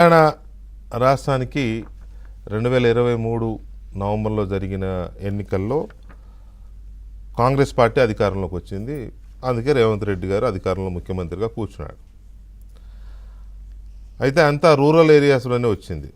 తెలంగాణ రాష్ట్రానికి 2023 నవంబర్లో జరిగిన ఎన్నికల్లో కాంగ్రెస్ పార్టీ అధికారంలోకి వచ్చింది. అందుకే రేవంత్ రెడ్డి గారు అధికారంలో ముఖ్యమంత్రిగా కూర్చున్నాడు. అయితే అంతా రూరల్ ఏరియాస్లోనే వచ్చింది.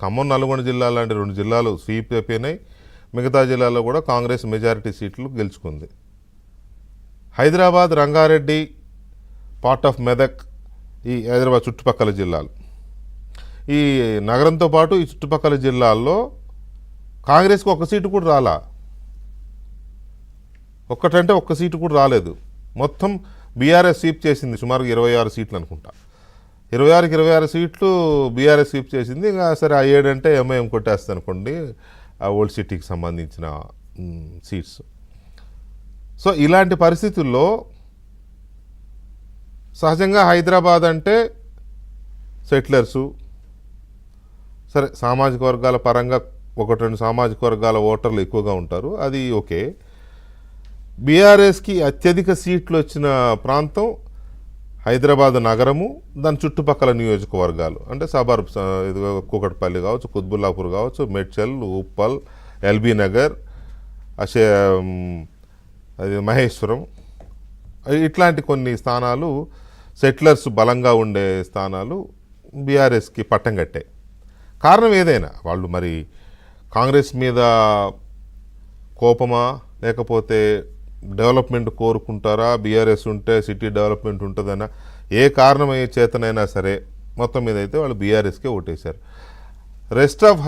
ఖమ్మం, నల్గొండ జిల్లాలు లాంటి 2 జిల్లాలు స్వీప్ అయిపోయినాయి. మిగతా జిల్లాల్లో కూడా కాంగ్రెస్ మెజారిటీ సీట్లు గెలుచుకుంది. హైదరాబాద్, రంగారెడ్డి, పార్ట్ ఆఫ్ మెదక్, ఈ హైదరాబాద్ చుట్టుపక్కల జిల్లాలు, ఈ నగరంతో పాటు ఈ చుట్టుపక్కల జిల్లాల్లో కాంగ్రెస్కి ఒక్క సీటు కూడా రాలా. ఒక్క సీటు కూడా రాలేదు. మొత్తం బీఆర్ఎస్ స్వీప్ చేసింది. సుమారు 26 సీట్లు అనుకుంటా. 26కి 26 సీట్లు బీఆర్ఎస్ స్వీప్ చేసింది. ఇంకా సరే ఆ 7 అంటే ఎంఐఎం కొట్టేస్తుంది అనుకోండి, ఆ ఓల్డ్ సిటీకి సంబంధించిన సీట్స్. సో ఇలాంటి పరిస్థితుల్లో సహజంగా హైదరాబాద్ అంటే సెటిలర్సు, సరే సామాజిక వర్గాల పరంగా 1-2 సామాజిక వర్గాల ఓటర్లు ఎక్కువగా ఉంటారు, అది ఓకే. బీఆర్ఎస్కి అత్యధిక సీట్లు వచ్చిన ప్రాంతం హైదరాబాద్ నగరము, దాని చుట్టుపక్కల నియోజకవర్గాలు అంటే సబర్బ్స్, కూకట్పల్లి కావచ్చు, కుత్బుల్లాపూర్ కావచ్చు, మేడ్చల్, ఉప్పల్, ఎల్బీ నగర్, అది మహేశ్వరం, ఇట్లాంటి కొన్ని స్థానాలు సెటిలర్స్ బలంగా ఉండే స్థానాలు బీఆర్ఎస్కి పట్టం కట్టాయి. కారణం ఏదైనా, వాళ్ళు మరి కాంగ్రెస్ మీద కోపమా, లేకపోతే డెవలప్మెంట్ కోరుకుంటారా, బీఆర్ఎస్ ఉంటే సిటీ డెవలప్మెంట్ ఉంటుందన్నా, ఏ కారణం చేతనైనా సరే మొత్తం మీద అయితే వాళ్ళు బీఆర్ఎస్కే ఓటేశారు. రెస్ట్ ఆఫ్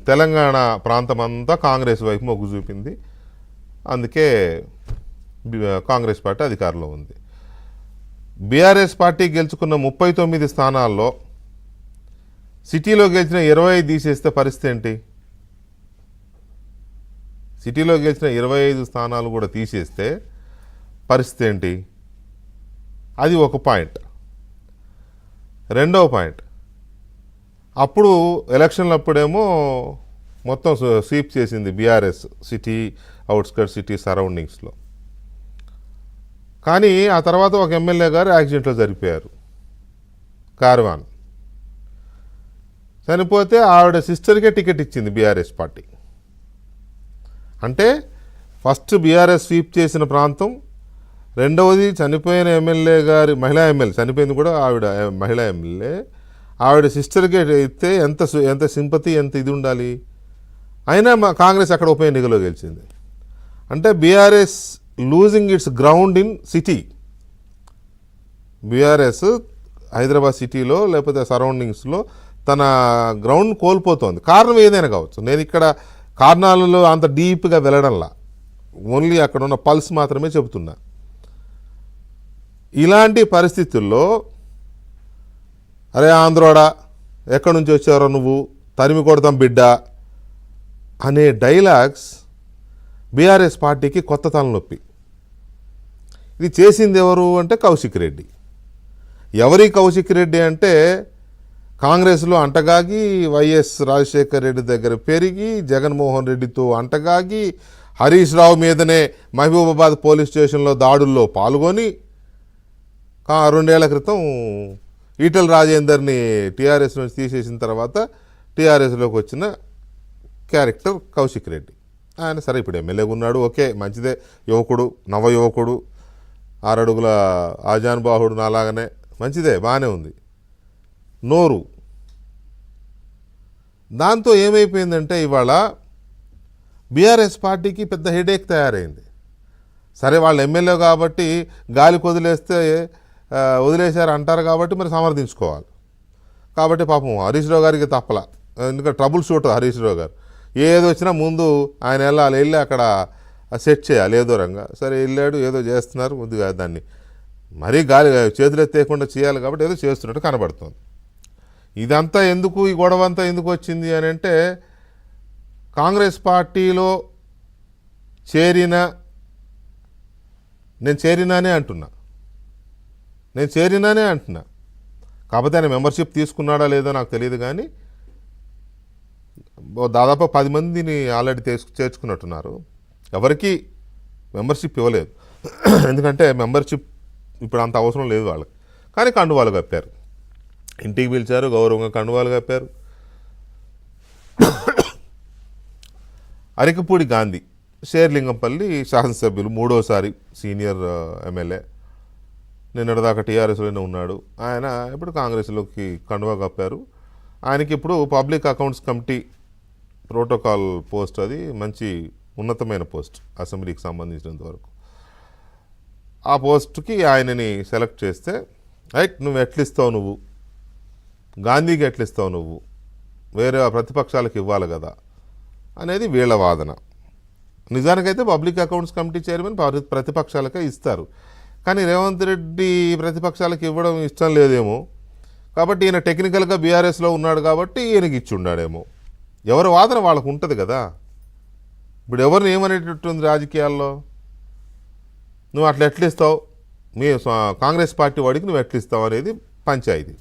తెలంగాణ ప్రాంతం అంతా కాంగ్రెస్ వైపు మొగ్గు చూపింది. అందుకే కాంగ్రెస్ పార్టీ అధికారంలో ఉంది. బీఆర్ఎస్ పార్టీ గెలుచుకున్న 39 స్థానాల్లో సిటీలో గెలిచిన 25 తీసేస్తే పరిస్థితి ఏంటి? సిటీలో గెలిచిన 25 స్థానాలు కూడా తీసేస్తే పరిస్థితి ఏంటి? అది ఒక పాయింట్. రెండవ పాయింట్, అప్పుడు ఎలక్షన్లప్పుడేమో మొత్తం స్వీప్ చేసింది బీఆర్ఎస్ సిటీ అవుట్స్కర్ట్, సిటీ సరౌండింగ్స్లో. కానీ ఆ తర్వాత ఒక ఎమ్మెల్యే గారు యాక్సిడెంట్లో చనిపోయారు. కార్వాన్ చనిపోతే ఆవిడ సిస్టర్కే టికెట్ ఇచ్చింది బీఆర్ఎస్ పార్టీ. అంటే ఫస్ట్ బీఆర్ఎస్ స్వీప్ చేసిన ప్రాంతం, రెండవది చనిపోయిన ఎమ్మెల్యే గారి మహిళా ఎమ్మెల్యే, చనిపోయింది కూడా ఆవిడ మహిళా ఎమ్మెల్యే, ఆవిడ సిస్టర్కే ఇస్తే ఎంత సింపతి, ఎంత ఇది ఉండాలి. అయినా కాంగ్రెస్ అక్కడ ఉప ఎన్నికలో గెలిచింది. అంటే BRS losing it's ground in city. BRS Hyderabad సిటీలో లేకపోతే సరౌండింగ్స్లో తన గ్రౌండ్ కోల్పోతోంది. కారణం ఏదైనా కావచ్చు. నేను ఇక్కడ కారణాలలో అంత డీప్గా వెళ్ళడంలా, ఓన్లీ అక్కడ ఉన్న పల్స్ మాత్రమే చెబుతున్నా. ఇలాంటి పరిస్థితుల్లో అరే ఆంధ్రోడా, ఎక్కడి నుంచి వచ్చారో నువ్వు, తరిమి కొడతాం బిడ్డ అనే డైలాగ్స్ బీఆర్ఎస్ పార్టీకి కొత్త తలనొప్పి. ఇది చేసింది ఎవరు అంటే కౌశిక్ రెడ్డి. ఎవరి కౌశిక్ రెడ్డి అంటే కాంగ్రెస్లో అంటగాగి, వైఎస్ రాజశేఖర్ రెడ్డి దగ్గర పెరిగి, జగన్మోహన్ రెడ్డితో అంటగాగి, హరీష్ రావు మీదనే మహబూబాబాద్ పోలీస్ స్టేషన్లో దాడుల్లో పాల్గొని 2 ఏళ్ల క్రితం ఈటెల రాజేందర్ని టీఆర్ఎస్ నుంచి తీసేసిన తర్వాత టీఆర్ఎస్లోకి వచ్చిన క్యారెక్టర్ కౌశిక్ రెడ్డి. ఆయన సరే ఇప్పుడు ఎమ్మెల్యేగా ఉన్నాడు, ఓకే మంచిదే, యువకుడు, నవ యువకుడు, 6 అడుగుల ఆజానుబాహుడు, నాలాగనే మంచిదే, బాగానే ఉంది. నోరు దాంతో ఏమైపోయిందంటే ఇవాళ బీఆర్ఎస్ పార్టీకి పెద్ద హెడేక్ తయారైంది. సరే వాళ్ళు ఎమ్మెల్యే కాబట్టి గాలి వదిలేస్తే వదిలేశారు అంటారు కాబట్టి మరి సమర్థించుకోవాలి. కాబట్టి పాపం హరీష్ రావు గారికి తప్పల, ఎందుకంటే ట్రబుల్ షూటర్ హరీష్ రావు గారు. ఏదో వచ్చినా ముందు ఆయన వెళ్ళి అక్కడ సెట్ చేయాలి ఏదో రంగా. సరే వెళ్ళాడు, ఏదో చేస్తున్నారు, ముందుగా దాన్ని మరీ గాలి చేతులు ఎత్తేయకుండా చేయాలి కాబట్టి ఏదో చేస్తున్నట్టు కనబడుతుంది. ఇదంతా ఎందుకు, ఈ గొడవ అంతా ఎందుకు వచ్చింది అని అంటే, కాంగ్రెస్ పార్టీలో నేను చేరినానే అంటున్నా. కాకపోతే ఆయన మెంబర్షిప్ తీసుకున్నాడా లేదో నాకు తెలియదు, కానీ దాదాపు 10 మందిని ఆల్రెడీ చేర్చుకున్నట్టున్నారు. ఎవరికి మెంబర్షిప్ ఇవ్వలేదు, ఎందుకంటే మెంబర్షిప్ ఇప్పుడు అంత అవసరం లేదు వాళ్ళకి. కానీ కండువాలు కప్పారు. ఇంటికి పిలిచారు, గౌరవంగా కండువాలు కప్పారు. అరికపూడి గాంధీ షేర్లింగంపల్లి శాసనసభ్యులు, 3వసారి సీనియర్ ఎమ్మెల్యే, నిన్నటిదాకా టీఆర్ఎస్లోనే ఉన్నాడు. ఆయన ఇప్పుడు కాంగ్రెస్లోకి కండువా కప్పారు. ఆయనకి ఇప్పుడు public accounts committee protocol post, అది మంచి ఉన్నతమైన పోస్ట్ అసెంబ్లీకి సంబంధించినంత వరకు. ఆ పోస్టుకి ఆయనని సెలెక్ట్ చేస్తే, రైట్, నువ్వు ఎట్లిస్తావు, నువ్వు గాంధీకి ఎట్లిస్తావు, నువ్వు వేరే ప్రతిపక్షాలకు ఇవ్వాలి కదా అనేది వీళ్ళ వాదన. నిజానికైతే పబ్లిక్ అకౌంట్స్ కమిటీ చైర్మన్ ప్రతిపక్షాలకే ఇస్తారు, కానీ రేవంత్ రెడ్డి ప్రతిపక్షాలకు ఇవ్వడం ఇష్టం లేదేమో, కాబట్టి ఈయన టెక్నికల్గా బీఆర్ఎస్లో ఉన్నాడు కాబట్టి ఈయనకి ఇచ్చి ఉండాడేమో. ఎవరి వాదన వాళ్ళకు ఉంటుంది కదా. ఇప్పుడు ఎవరిని ఏమనేటట్టుంది రాజకీయాల్లో, నువ్వు అట్లా ఎట్లిస్తావు, మీ కాంగ్రెస్ పార్టీ వాడికి నువ్వు ఎట్లిస్తావు అనేది పంచాయతీ.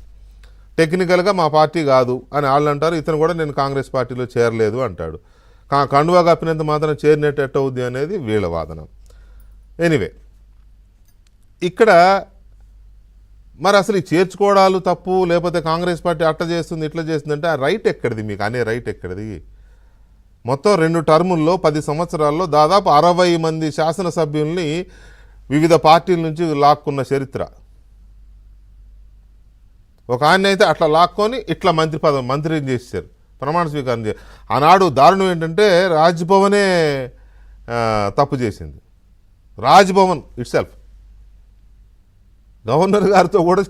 టెక్నికల్గా మా పార్టీ కాదు అని వాళ్ళు అంటారు, ఇతను కూడా నేను కాంగ్రెస్ పార్టీలో చేరలేదు అంటాడు. కండువా కప్పినంత మాత్రం చేరినట్టు ఎట్ట అవుద్ది అనేది వీళ్ళ వాదన. ఎనీవే, ఇక్కడ మరి అసలు ఈ చేర్చుకోవడాలు తప్పు, లేకపోతే కాంగ్రెస్ పార్టీ అట్ట చేస్తుంది ఇట్లా చేస్తుంది అంటే ఆ రైట్ ఎక్కడిది, మీకు అనే రైట్ ఎక్కడిది? మొత్తం 2 టర్ముల్లో 10 సంవత్సరాల్లో దాదాపు 60 మంది శాసనసభ్యుల్ని వివిధ పార్టీల నుంచి లాక్కున్న చరిత్ర. ఒక ఆయన అయితే అట్లా లాక్కొని ఇట్లా మంత్రిని చేశారు, ప్రమాణ స్వీకారం చేశారు. ఆనాడు దారుణం ఏంటంటే రాజ్భవనే తప్పు చేసింది. రాజ్భవన్ ఇట్ సెల్ఫ్, గవర్నర్ గారితో కూడా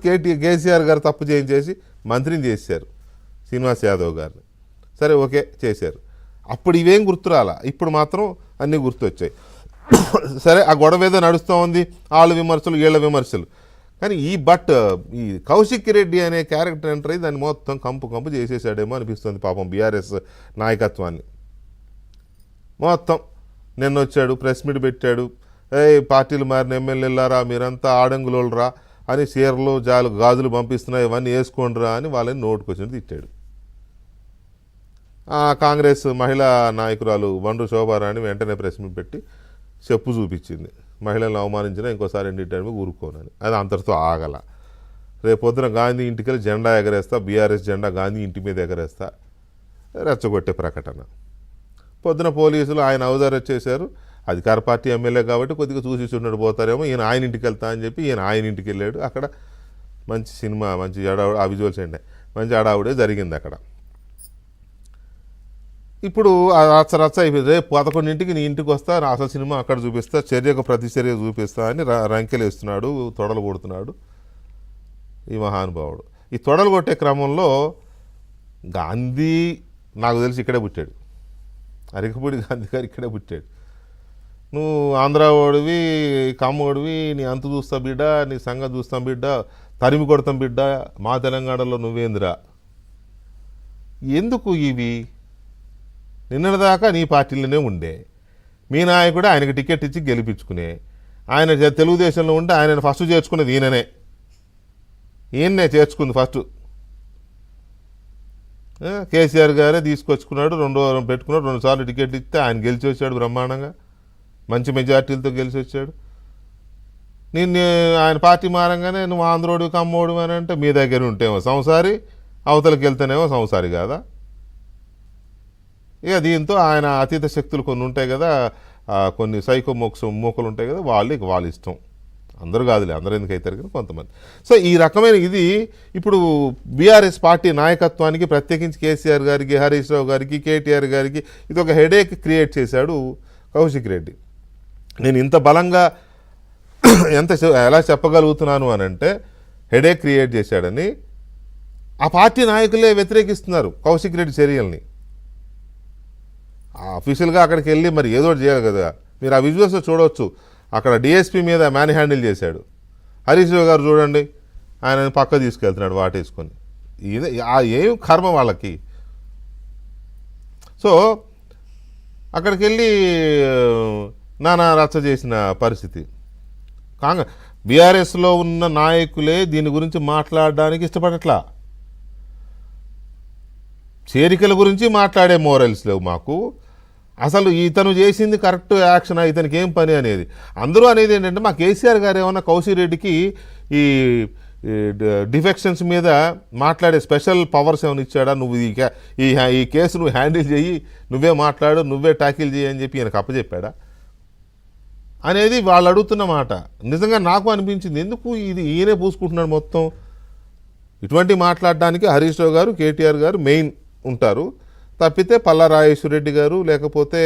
కేసీఆర్ గారు తప్పు చేయించేసి మంత్రిని చేశారు శ్రీనివాస్ యాదవ్ గారిని. సరే, ఓకే, చేశారు. అప్పుడు ఇవేం గుర్తురాలా, ఇప్పుడు మాత్రం అన్నీ గుర్తొచ్చాయి. సరే, ఆ గొడవ ఏదో నడుస్తూ ఉంది, వాళ్ళ విమర్శలు వీళ్ళ విమర్శలు. కానీ ఈ కౌశిక్ రెడ్డి అనే క్యారెక్టర్ ఎంటర్ అయ్యి దాన్ని మొత్తం కంపు చేసేసాడేమో అనిపిస్తుంది పాపం బీఆర్ఎస్ నాయకత్వాన్ని. మొత్తం నిన్న వచ్చాడు, ప్రెస్ మీట్ పెట్టాడు, పార్టీలు మారిన ఎమ్మెల్యేలారా మీరంతా ఆడంగులోలరా అని చీరలు గాజులు పంపిస్తున్నాయి, ఇవన్నీ వేసుకోండిరా అని వాళ్ళని నోటుకొచ్చింది తిట్టాడు. కాంగ్రెస్ మహిళా నాయకురాలు బండ్రు శోభారాణి వెంటనే ప్రెస్ మీట్ పెట్టి చెప్పు చూపించింది, మహిళలను అవమానించినా ఇంకోసారి ఎన్నిటైనా ఊరుకోనని. అది అంతటితో ఆగల. రేపొద్దున గాంధీ ఇంటికి వెళ్ళి జెండా ఎగరేస్తా, బీఆర్ఎస్ జెండా గాంధీ ఇంటి మీద ఎగరేస్తా, రెచ్చగొట్టే ప్రకటన. పొద్దున పోలీసులు ఆయన అవజారెస్ట్ చేశారు. అధికార పార్టీ ఎమ్మెల్యే కాబట్టి కొద్దిగా చూసి చూడడు పోతారేమో, ఆయన ఇంటికి వెళ్తా అని చెప్పి ఆయన ఇంటికి వెళ్ళాడు. అక్కడ మంచి సినిమా, మంచి ఆ విజువల్స్ ఏంటి, మంచి అడావుడే జరిగింది అక్కడ. ఇప్పుడు రచ్చ అయిపోయింది. రేపు 11ంటికి నీ ఇంటికి వస్తా, అసలు సినిమా అక్కడ చూపిస్తా, చర్యకు ప్రతిచర్య చూపిస్తా అని రంకెలు వేస్తున్నాడు, తొడలు కొడుతున్నాడు ఈ మహానుభావుడు. ఈ తొడలు కొట్టే క్రమంలో గాంధీ నాకు తెలిసి ఇక్కడే పుట్టాడు, అరికపూడి గాంధీ గారు ఇక్కడే పుట్టాడు. నువ్వు ఆంధ్ర ఓడివి, కమ్మోడివి, నీ అంత చూస్తాం బిడ్డ, నీ సంగతి చూస్తాం బిడ్డ, తరిమి కొడతాం బిడ్డ, మా తెలంగాణలో నువ్వేందిరా, ఎందుకు ఇవి? నిన్నటిదాకా నీ పార్టీలోనే ఉండే, మీ నాయకుడు ఆయనకి టికెట్ ఇచ్చి గెలిపించుకునే, ఆయన తెలుగుదేశంలో ఉంటే ఆయన ఫస్ట్ చేర్చుకునేది ఈయన్నే చేర్చుకుంది ఫస్ట్. కేసీఆర్ గారే తీసుకొచ్చుకున్నాడు, 2 పెట్టుకున్నాడు, 2 సార్లు టికెట్ ఇస్తే ఆయన గెలిచి వచ్చాడు బ్రహ్మాండంగా, మంచి మెజార్టీలతో గెలిచి వచ్చాడు. నిన్ను ఆయన పార్టీ మారంగానే నువ్వు ఆంధ్రోడు కమ్మోడు అని అంటే మీ దగ్గర ఉంటేమో సంసారి, అవతలకి వెళ్తేనేమో సంసారి కాదా? ఇక దీంతో ఆయన అతీత శక్తులు కొన్ని ఉంటాయి కదా, కొన్ని సైకో మూకలు ఉంటాయి కదా, వాళ్ళ ఇష్టం. అందరూ కాదులే, అందరూ ఎందుకు అవుతారు కానీ కొంతమంది. సో ఈ రకమైన ఇది ఇప్పుడు బీఆర్ఎస్ పార్టీ నాయకత్వానికి, ప్రత్యేకించి కేసీఆర్ గారికి, హరీష్ రావు గారికి, కేటీఆర్ గారికి ఇది ఒక హెడేక్ క్రియేట్ చేశాడు కౌశిక్ రెడ్డి. నేను ఇంత బలంగా ఎలా చెప్పగలుగుతున్నాను అని అంటే హెడేక్ క్రియేట్ చేశాడని ఆ పార్టీ నాయకులే వ్యతిరేకిస్తున్నారు కౌశిక్ రెడ్డి చర్యల్ని. అఫీషియల్గా అక్కడికి వెళ్ళి మరి ఏదో చేయాలి కదా. మీరు ఆ విజువల్స్లో చూడవచ్చు, అక్కడ డిఎస్పీ మీద మ్యాన్ హ్యాండిల్ చేశాడు. హరీష్ రావు గారు చూడండి, ఆయన పక్క తీసుకెళ్తున్నాడు వాటేసుకొని. ఏం కర్మ వాళ్ళకి. సో అక్కడికి వెళ్ళి నానా రచ్చ చేసిన పరిస్థితి. బీఆర్ఎస్లో ఉన్న నాయకులే దీని గురించి మాట్లాడడానికి ఇష్టపడట్లా. చేరికల గురించి మాట్లాడే మోరల్స్ లేవు మాకు. అసలు ఇతను చేసింది కరెక్ట్ యాక్షన్, ఇతనికి ఏం పని అనేది. అందరూ అనేది ఏంటంటే మా కేసీఆర్ గారు ఏమన్నా కౌశిక్ రెడ్డికి ఈ డిఫెక్షన్స్ మీద మాట్లాడే స్పెషల్ పవర్స్ ఏమైనా ఇచ్చాడా, నువ్వు ఈ కేసు నువ్వు హ్యాండిల్ చేయి, నువ్వే మాట్లాడు, నువ్వే టాకిల్ చేయి అని చెప్పి ఈయనకు అప్పచెప్పాడా అనేది వాళ్ళు అడుగుతున్న మాట. నిజంగా నాకు అనిపించింది, ఎందుకు ఇది ఈయనే పూసుకుంటున్నాడు మొత్తం. ఇటువంటి మాట్లాడడానికి హరీష్ రావు గారు, కేటీఆర్ గారు మెయిన్ ఉంటారు. తప్పితే పల్లా రాజేశ్వర రెడ్డి గారు, లేకపోతే